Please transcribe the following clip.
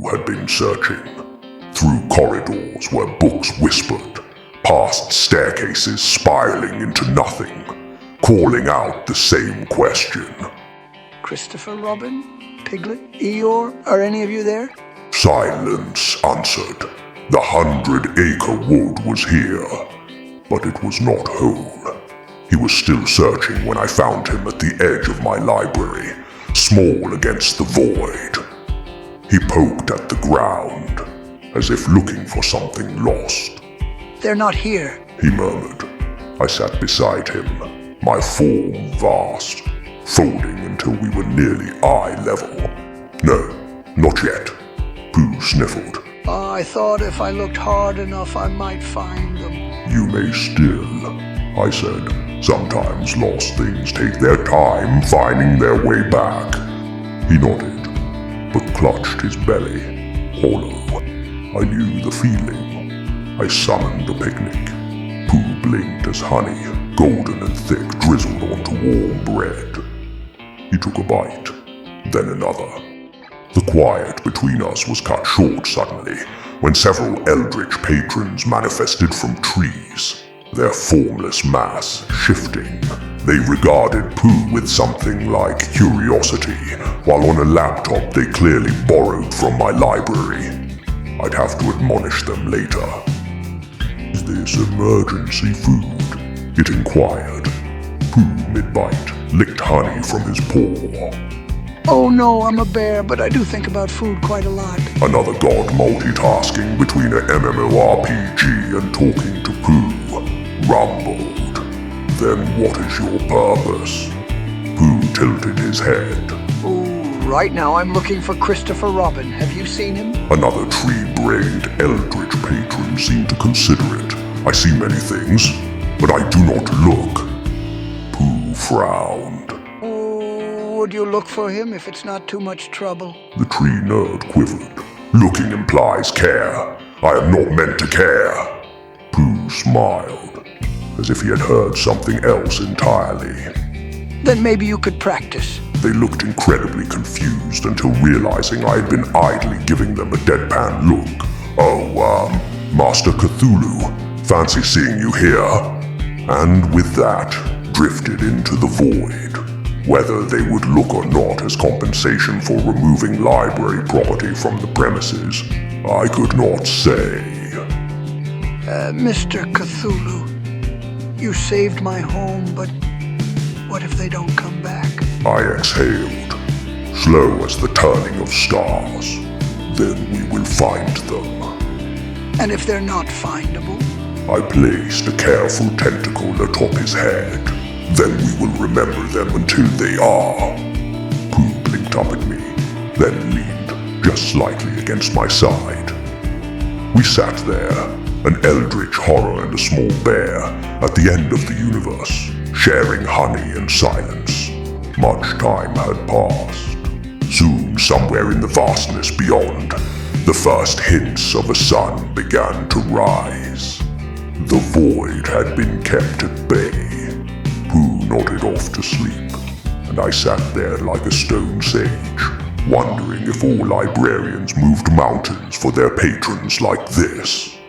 Pooh had been searching. Through corridors where books whispered, past staircases spiraling into nothing, calling out the same question. Christopher Robin? Piglet? Eeyore? Are any of you there? Silence answered. The 100-acre wood was here, but it was not whole. He was still searching when I found him at the edge of my library, small against the void. He poked at the ground, as if looking for something lost. They're not here. He murmured. I sat beside him, my form vast, folding until we were nearly eye level. No, not yet. Pooh sniffled. I thought if I looked hard enough I might find them. You may still, I said. Sometimes lost things take their time finding their way back. He nodded, but clutched his belly, hollow. I knew the feeling. I summoned a picnic. Pooh blinked as honey, golden and thick, drizzled onto warm bread. He took a bite, then another. The quiet between us was cut short suddenly, when several eldritch patrons manifested from trees, their formless mass shifting. They regarded Pooh with something like curiosity, while on a laptop they clearly borrowed from my library. I'd have to admonish them later. Is this emergency food? It inquired. Pooh, mid-bite, licked honey from his paw. Oh no, I'm a bear, but I do think about food quite a lot. Another god multitasking between a MMORPG and talking to Pooh, rumbled. Then what is your purpose? Pooh tilted his head. Right now I'm looking for Christopher Robin. Have you seen him? Another tree-brained eldritch patron seemed to consider it. I see many things, but I do not look. Pooh frowned. Would you look for him if it's not too much trouble? The tree nerd quivered. Looking implies care. I am not meant to care. Pooh smiled, as if he had heard something else entirely. Then maybe you could practice. They looked incredibly confused until realizing I had been idly giving them a deadpan look. Oh, Master Cthulhu, fancy seeing you here. And with that, drifted into the void. Whether they would look or not as compensation for removing library property from the premises, I could not say. Mr. Cthulhu, you saved my home, but what if they don't come back? I exhaled, slow as the turning of stars. Then we will find them. And if they're not findable? I placed a careful tentacle atop his head. Then we will remember them until they are. Pooh blinked up at me, then leaned just slightly against my side. We sat there, an eldritch horror and a small bear, at the end of the universe, sharing honey and silence. Much time had passed. Soon, somewhere in the vastness beyond, the first hints of a sun began to rise. The void had been kept at bay. Pooh nodded off to sleep, and I sat there like a stone sage, wondering if all librarians moved mountains for their patrons like this.